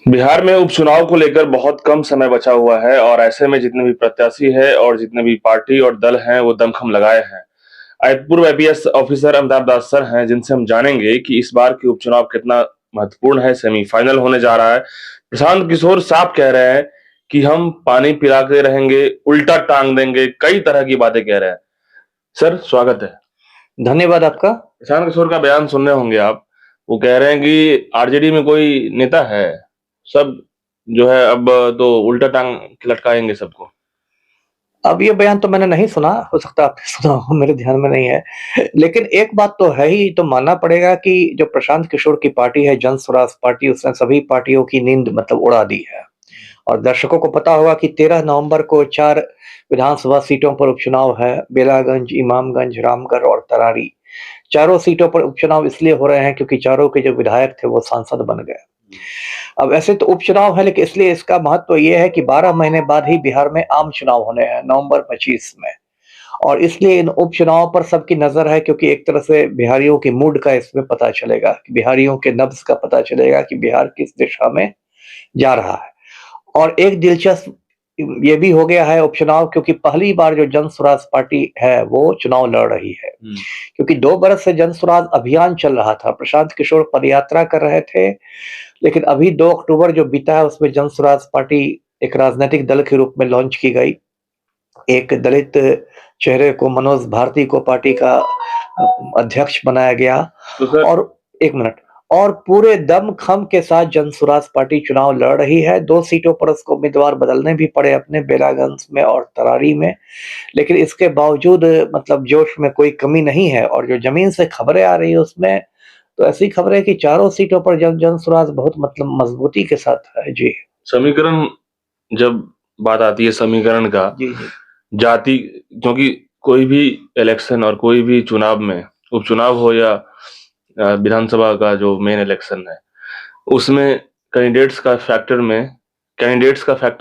बिहार में उपचुनाव को लेकर बहुत कम समय बचा हुआ है और ऐसे में जितने भी प्रत्याशी है और जितने भी पार्टी और दल हैं वो दमखम लगाए हैं। पूर्व आईपीएस ऑफिसर अमिताभ दास सर हैं जिनसे हम जानेंगे कि इस बार की उपचुनाव कितना महत्वपूर्ण है। सेमीफाइनल होने जा रहा है। प्रशांत किशोर साफ कह रहे हैं कि हम पानी पिलाते रहेंगे, उल्टा टांग देंगे, कई तरह की बातें कह रहे हैं। सर स्वागत है। धन्यवाद आपका। प्रशांत किशोर का बयान सुन रहे होंगे आप। वो कह रहे हैं कि आरजेडी में कोई नेता है, सब जो है अब तो उल्टा टांग के लटकाएंगे सबको। अब ये बयान तो मैंने नहीं सुना, हो सकता है आपने सुना हो, मेरे ध्यान में नहीं है। लेकिन एक बात तो है ही, तो मानना पड़ेगा कि जो प्रशांत किशोर की पार्टी है जन स्वराज पार्टी, उसने सभी पार्टियों की नींद मतलब उड़ा दी है। और दर्शकों को पता होगा कि 13 नवंबर को 4 विधानसभा सीटों पर उपचुनाव है। बेलागंज, इमामगंज, रामगढ़ और तरारी। चारों सीटों पर उपचुनाव इसलिए हो रहे हैं क्योंकि चारों के जो विधायक थे वो सांसद बन गए। अब ऐसे तो उपचुनाव है, लेकिन इसलिए इसका महत्व ये है कि 12 महीने बाद ही बिहार में आम चुनाव होने हैं, नवंबर 25 में। और इसलिए इन उपचुनाव पर सबकी नजर है, क्योंकि एक तरह से बिहारियों की मूड का इसमें पता चलेगा, कि बिहारियों के नब्ज का पता चलेगा कि बिहार किस दिशा में जा रहा है। और एक दिलचस्प ये भी हो गया है उपचुनाव, क्योंकि पहली बार जो जन स्वराज पार्टी है वो चुनाव लड़ रही है। क्योंकि 2 बरस से जन स्वराज अभियान चल रहा था, प्रशांत किशोर पदयात्रा कर रहे थे, लेकिन अभी 2 अक्टूबर जो बीता है उसमें जन स्वराज पार्टी एक राजनीतिक दल के रूप में लॉन्च की गई। एक दलित चेहरे को, मनोज भारती को पार्टी का अध्यक्ष बनाया गया। तो सर और एक मिनट, और पूरे दमखम के साथ जन स्वराज पार्टी चुनाव लड़ रही है। 2 सीटों पर उसको उम्मीदवार बदलने भी पड़े अपने, बेलागंज में और तरारी में। लेकिन इसके बावजूद मतलब जोश में कोई कमी नहीं है। और जो जमीन से खबरें आ रही है उसमें तो ऐसी खबरें कि चारों सीटों पर जन स्वराज बहुत मतलब मजबूती के साथ है। जी समीकरण, जब बात आती है समीकरण का, जी जी जाति, क्योंकि कोई भी इलेक्शन और कोई भी चुनाव में, उपचुनाव हो या विधानसभा का जो मेन इलेक्शन है, उसमें कैंडिडेट्स का फैक्टर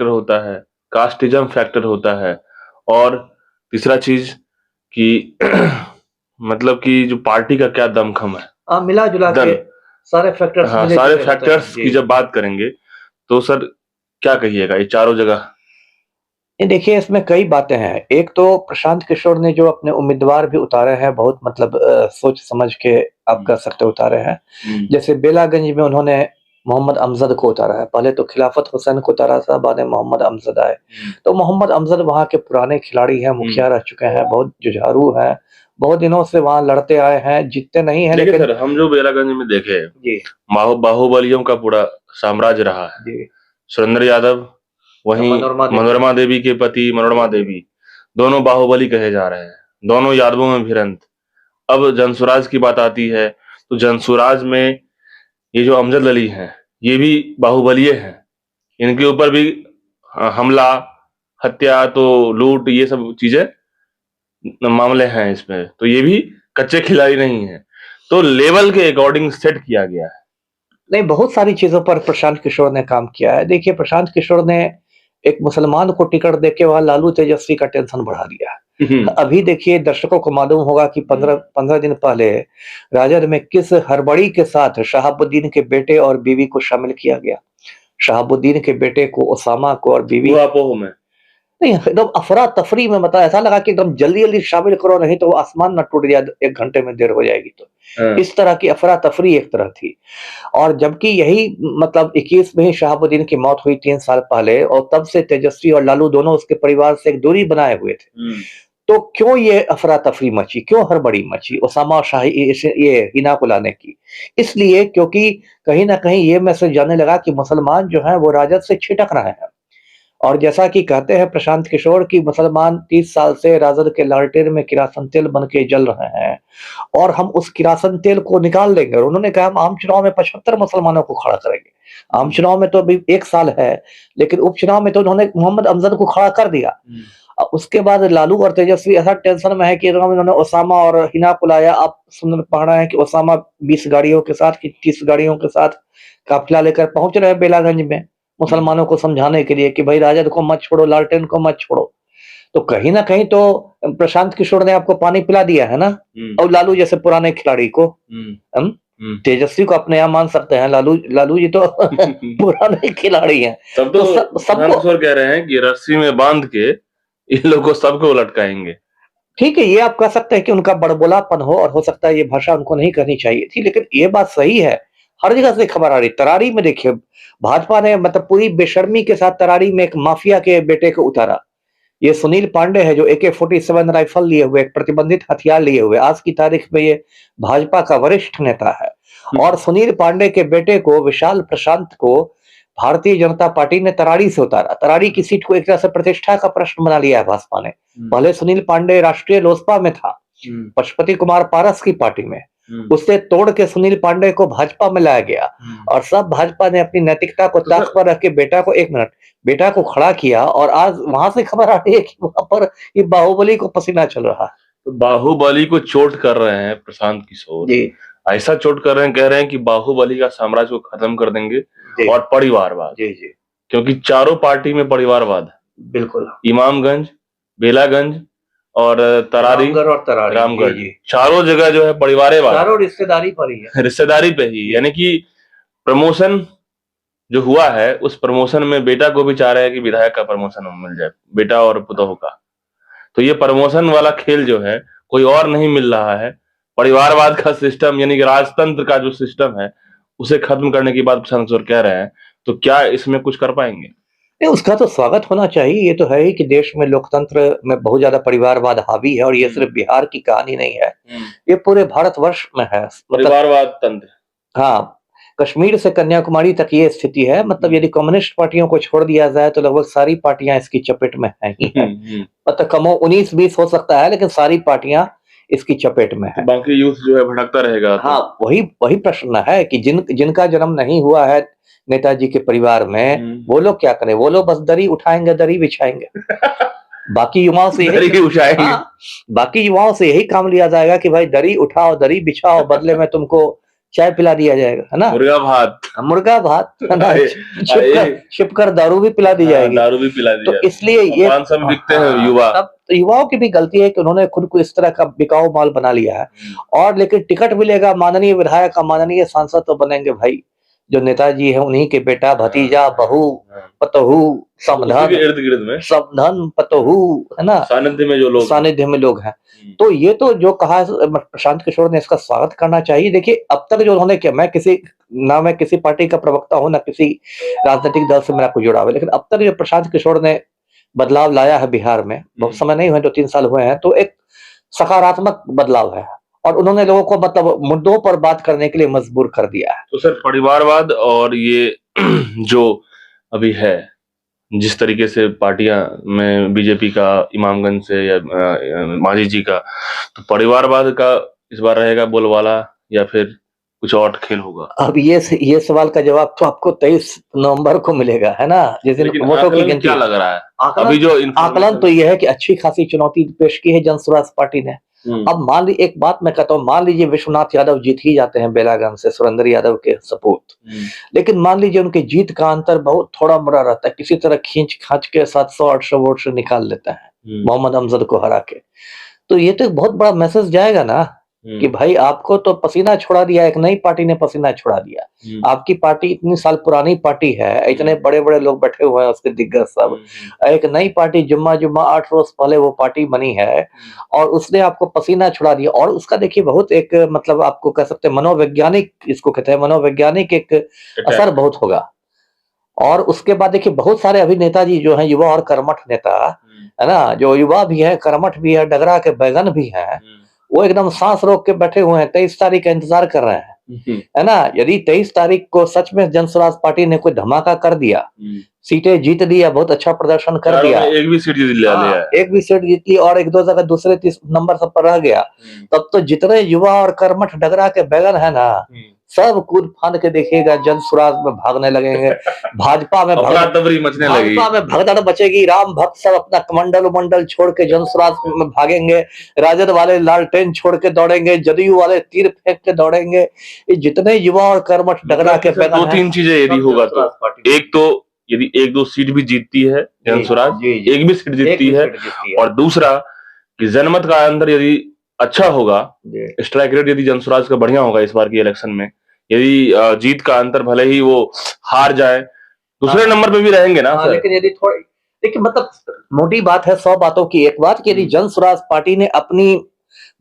होता है, कास्टिज्म फैक्टर होता है, और तीसरा चीज कि मतलब कि जो पार्टी का क्या दमखम है, हाँ, मिला जुला के दल। सारे फैक्टर्स हाँ, मिले सारे जुले होते हैं। फैक्टर्स की जी जब बात करेंगे तो सर क्या कहिएगा ये चारों जगह। ये देखिए, इसमें कई बातें हैं। एक तो प्रशांत किशोर ने जो अपने उम्मीदवार भी उतारे हैं, बहुत मतलब सोच समझ के आप कह सकते हो उतारे हैं। जैसे बेलागंज में उन्होंने मोहम्मद अमजद को उतारा है। पहले तो खिलाफत हुसैन को उतारा था, बाद में मोहम्मद अमजद आए। तो मोहम्मद अमजद वहाँ के पुराने खिलाड़ी हैं, मुखिया रह चुके हैं, बहुत जुझारू हैं, बहुत दिनों से वहाँ लड़ते आए हैं, जीतते नहीं है देखिए लेकिन। सर, हम जो बेलागंज में देखे, जी बाहुबलियों का पूरा साम्राज्य रहा है। जी सुरेंद्र यादव, वहीं मनोरमा देवी। मनोरमा देवी के पति मनोरमा देवी, दोनों बाहुबली कहे जा रहे हैं, दोनों यादवों में भिड़ंत। अब जनसुराज की बात आती है तो जनसुराज में ये जो अमजद अली हैं, ये भी बाहुबलीय हैं। इनके ऊपर भी हमला, हत्या, तो लूट, ये सब चीजें मामले हैं इसमें, तो ये भी कच्चे खिलाड़ी नहीं है। तो लेवल के अकॉर्डिंग सेट किया गया है। नहीं, बहुत सारी चीजों पर प्रशांत किशोर ने काम किया है। देखिए, प्रशांत किशोर ने एक मुसलमान को टिकट देके वहां लालू तेजस्वी का टेंशन बढ़ा दिया है। अभी देखिए, दर्शकों को मालूम होगा कि 15 दिन पहले राजद में किस हड़बड़ी के साथ शहाबुद्दीन के बेटे और बीवी को शामिल किया गया। शहाबुद्दीन के बेटे को, ओसामा को, और बीवी ऊहापोह में। नहीं, एकदम अफरा तफरी में, मतलब ऐसा लगा कि एकदम जल्दी जल्दी शामिल करो, नहीं तो वो आसमान न टूट जाए, 1 घंटे में देर हो जाएगी तो। हाँ। इस तरह की अफरा तफरी एक तरह थी। और जबकि यही मतलब 21 में ही शहाबुद्दीन की मौत हुई 3 साल पहले, और तब से तेजस्वी और लालू दोनों उसके परिवार से एक दूरी बनाए हुए थे। तो क्यों ये अफरा तफरी मची, क्यों हड़बड़ी मची ओसामा और शाही ये हिना को लाने की? इसलिए क्योंकि कहीं ना कहीं ये मैसेज जाने लगा कि मुसलमान जो है वो राजद से छिटक रहे हैं। और जैसा कि कहते हैं प्रशांत किशोर की, मुसलमान 30 साल से राजद के लालटेन में किरासन तेल बन के जल रहे हैं, और हम उस किरासन तेल को निकाल देंगे। और उन्होंने कहा हम आम चुनाव में 75 मुसलमानों को खड़ा करेंगे। आम चुनाव में तो अभी 1 साल है, लेकिन उपचुनाव में तो उन्होंने मोहम्मद अमजद को खड़ा कर दिया। उसके बाद लालू और तेजस्वी ऐसा टेंशन में है कि उन्होंने ओसामा और हिना को लाया। आप सुन पा रहे हैं कि ओसामा 20 गाड़ियों के साथ, 30 गाड़ियों के साथ काफिला लेकर पहुंच रहे हैं बेलागंज में, मुसलमानों को समझाने के लिए कि भाई राजद को मत छोड़ो, लालटेन को मत छोड़ो। तो कहीं ना कहीं तो प्रशांत किशोर ने आपको पानी पिला दिया है ना, और लालू जैसे पुराने खिलाड़ी को। तेजस्वी को अपने यहाँ मान सकते हैं, लालू जी तो पुराने खिलाड़ी हैं। तब तो सबको कह रहे हैं कि रस्सी में बांध के इन लोगों को सबको लटकाएंगे। ठीक है, ये आप कह सकते हैं कि उनका बड़बोलापन हो सकता है ये भाषा उनको नहीं कहनी चाहिए थी, लेकिन ये बात सही है, हर जगह से खबर आ रही। तरारी में देखिए, भाजपा ने मतलब पूरी बेशर्मी के साथ तरारी में एक माफिया के बेटे को उतारा। ये सुनील पांडे है जो AK-47 राइफल लिए हुए, एक प्रतिबंधित हथियार लिए हुए, आज की तारीख में ये भाजपा का वरिष्ठ नेता है। और सुनील पांडे के बेटे को, विशाल प्रशांत को, भारतीय जनता पार्टी ने तरारी से उतारा। तरारी की सीट को एक तरह से प्रतिष्ठा का प्रश्न बना लिया है भाजपा ने। पहले सुनील पांडे राष्ट्रीय लोजपा में था, पशुपति कुमार पारस की पार्टी में, उससे तोड़ के सुनील पांडे को भाजपा में लाया गया और सब भाजपा ने अपनी नैतिकता को ताक पर रख के बेटा को खड़ा किया। और आज वहां से खबर आ रही है कि वहां पर ये बाहुबली को पसीना चल रहा है। तो बाहुबली को चोट कर रहे हैं प्रशांत किशोर जी, ऐसा चोट कर रहे हैं, कह रहे हैं कि बाहुबली का साम्राज्य को खत्म कर देंगे और परिवारवाद। जी जी, क्योंकि चारों पार्टी में परिवारवाद, बिल्कुल, इमामगंज, बेलागंज और तरारी, रामगढ़, चारों जगह जो है परिवारवाद, चारों रिश्तेदारी पर ही है, रिश्तेदारी पे ही। यानी कि प्रमोशन जो हुआ है उस प्रमोशन में बेटा को भी चाह रहे हैं कि विधायक का प्रमोशन मिल जाए, बेटा और पुतोह का। तो ये प्रमोशन वाला खेल जो है कोई और नहीं मिल रहा है, परिवारवाद का सिस्टम यानी कि राजतंत्र का जो सिस्टम है उसे खत्म करने की बात प्रशांत किशोर कह रहे हैं। तो क्या इसमें कुछ कर पाएंगे? नहीं, उसका तो स्वागत होना चाहिए। ये तो है ही कि देश में लोकतंत्र में बहुत ज्यादा परिवारवाद हावी है और ये सिर्फ बिहार की कहानी नहीं है, ये पूरे भारतवर्ष में है परिवारवाद तंत्र। हाँ, कश्मीर से कन्याकुमारी तक ये स्थिति है। मतलब यदि कम्युनिस्ट पार्टियों को छोड़ दिया जाए तो लगभग सारी पार्टियां इसकी चपेट में है ही है। मतलब कमो 19-20 हो सकता है, लेकिन सारी पार्टियां इसकी चपेट में है। बाकी यूथ जो है भटकता रहेगा। हाँ, वही प्रश्न है कि जिनका जन्म नहीं हुआ है नेताजी के परिवार में, वो लोग क्या करें? वो लोग बस दरी उठाएंगे, दरी बिछाएंगे। बाकी युवाओं से यही काम लिया जाएगा कि भाई दरी उठाओ, दरी बिछाओ, बदले में तुमको चाय पिला दिया जाएगा, है ना, मुर्गा भात है ना, छिपकर दारू भी पिला दी जाएगी, तो इसलिए ये बिकते हैं युवा। तो युवाओं की भी गलती है कि उन्होंने खुद को इस तरह का बिकाऊ माल बना लिया है। और लेकिन टिकट मिलेगा, माननीय विधायक का, माननीय सांसद तो बनेंगे भाई जो नेताजी है, उन्हीं के बेटा, भतीजा, बहू, पतोहू, समधन पतोहू, है ना, सानिध्य में लोग हैं। तो ये तो जो कहा प्रशांत किशोर ने, इसका स्वागत करना चाहिए। देखिए अब तक जो उन्होंने किया, मैं किसी पार्टी का प्रवक्ता हूं, ना किसी राजनीतिक दल से मेरा कोई जुड़ाव है, लेकिन अब तक जो प्रशांत किशोर ने बदलाव लाया है बिहार में, बहुत समय नहीं हुए, 2-3 साल हुए हैं, तो एक सकारात्मक बदलाव है और उन्होंने लोगों को मतलब मुद्दों पर बात करने के लिए मजबूर कर दिया है। तो सर, परिवारवाद और ये जो अभी है, जिस तरीके से पार्टियां में बीजेपी का इमामगंज से या मांझी जी का, तो परिवारवाद का इस बार रहेगा बोलबाला या फिर कुछ और खेल होगा? अब ये सवाल का जवाब तो आपको 23 नवंबर को मिलेगा, है ना, जिस दिन वोटों की गिनती। क्या लग रहा है अभी जो आकलन तो ये है कि अच्छी खासी चुनौती पेश की है जनसुराज पार्टी ने। अब मान लीजिए, एक बात मैं कहता हूँ, मान लीजिए विश्वनाथ यादव जीत ही जाते हैं बेलागंज से, सुरेंद्र यादव के सपूत, लेकिन मान लीजिए उनके जीत का अंतर बहुत थोड़ा मोड़ा रहता है, किसी तरह खींच खाच के 700-800 वोट से निकाल लेता है मोहम्मद अमजद को हरा के, तो ये तो एक बहुत बड़ा मैसेज जाएगा ना कि भाई आपको तो पसीना छुड़ा दिया, एक नई पार्टी ने पसीना छुड़ा दिया। आपकी पार्टी इतनी साल पुरानी पार्टी है, इतने बड़े बड़े लोग बैठे हुए हैं उसके दिग्गज सब, एक नई पार्टी जुम्मा 8 रोज पहले वो पार्टी बनी है और उसने आपको पसीना छुड़ा दिया। और उसका देखिए बहुत एक मतलब आपको कह सकते हैं मनोवैज्ञानिक, इसको कहते हैं मनोवैज्ञानिक एक असर बहुत होगा। और उसके बाद देखिए बहुत सारे अभी नेताजी जो हैं, युवा और कर्मठ नेता, है ना, जो युवा भी है, कर्मठ भी है, डगरा के बैगन भी है, वो एकदम सांस रोक के बैठे हुए हैं, 23 तारीख का इंतजार कर रहे हैं, है ना। यदि 23 तारीख को सच में जनसुराज पार्टी ने कोई धमाका कर दिया, सीटें जीत लिया, बहुत अच्छा प्रदर्शन कर दिया, एक भी सीट जीत लिया, एक भी सीट जीत ली और 1-2 जगह दूसरे 3 नंबर सब पर रह गया, तब तो जितने युवा और कर्मठ डगरा के बैगन है ना, सब कूद फांद के देखिएगा जनसुराज में भागने लगेंगे। भाजपा में भगदड़ मचेगी, राम भक्त सब अपना कमंडल छोड़ के जनसुराज में भागेंगे, राजद वाले लालटेन छोड़ के दौड़ेंगे, जदयू वाले तीर फेंक के दौड़ेंगे। ये जितने युवा और कर्मठ डगरा के बैगन, 2-3 चीजें यदि होगा तो, एक तो यदि 1-2 सीट भी जीतती है जनसुराज, एक भी सीट जीतती है, और दूसरा कि जनमत का अंदर यदि अच्छा होगा, जी। स्ट्राइक रेट यदि जनसुराज का बढ़िया होगा इस बार की इलेक्शन में, यदि जीत का अंतर भले ही वो हार जाए, दूसरे हाँ। नंबर पे भी रहेंगे ना सर। लेकिन यदि थोड़ी, देखिए मतलब मोटी बात है, 100 बातों की एक बात कि यदि जन स्वराज पार्टी ने अपनी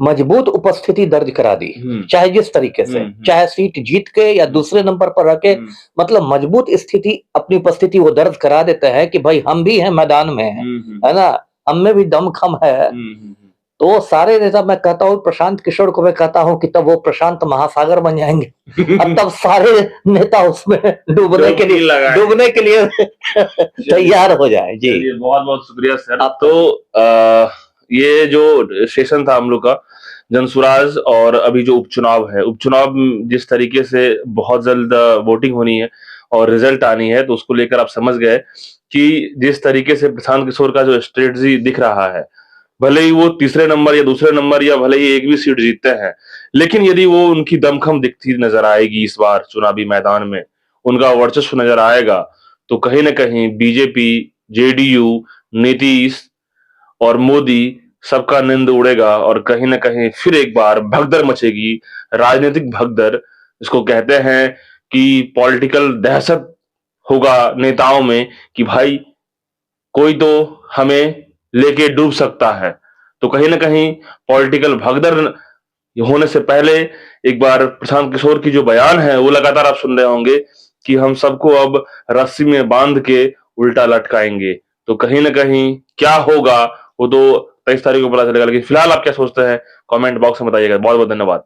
मजबूत उपस्थिति दर्ज करा दी, चाहे जिस तरीके से, चाहे सीट जीत के या दूसरे नंबर पर रह के, मतलब मजबूत स्थिति, अपनी उपस्थिति वो दर्ज करा देते हैं कि भाई हम भी हैं मैदान में, है ना, हम में भी दमखम है, तो सारे नेता, मैं कहता हूँ प्रशांत किशोर को मैं कहता हूँ कि तब वो प्रशांत महासागर बन जाएंगे और तब सारे नेता उसमें डूबने के लिए तैयार हो जाए। जी, बहुत बहुत शुक्रिया सर। तो ये जो सेशन था हम लोग का जनसुराज, और अभी जो उपचुनाव है, उपचुनाव जिस तरीके से बहुत जल्द वोटिंग होनी है और रिजल्ट आनी है, तो उसको लेकर आप समझ गए कि जिस तरीके से प्रशांत किशोर का जो स्ट्रेटजी दिख रहा है, भले ही वो तीसरे नंबर या दूसरे नंबर या भले ही एक भी सीट जीतते हैं, लेकिन यदि वो उनकी दमखम दिखती नजर आएगी इस बार चुनावी मैदान में, उनका वर्चस्व नजर आएगा, तो कहीं ना कहीं बीजेपी, जेडीयू, नीतीश और मोदी सबका निंद उड़ेगा और कहीं ना कहीं फिर एक बार भगदड़ मचेगी, राजनीतिक भगदड़, जिसको कहते हैं कि पॉलिटिकल दहशत होगा नेताओं में कि भाई कोई तो हमें लेके डूब सकता है। तो कहीं ना कहीं पॉलिटिकल भगदड़ होने से पहले एक बार प्रशांत किशोर की जो बयान है वो लगातार आप सुन रहे होंगे कि हम सबको अब रस्सी में बांध के उल्टा लटकाएंगे। तो कहीं ना कहीं क्या होगा वो तो 23 तारीख को पता चलेगा, लेकिन फिलहाल आप क्या सोचते हैं कमेंट बॉक्स में बताइएगा। बहुत बहुत धन्यवाद।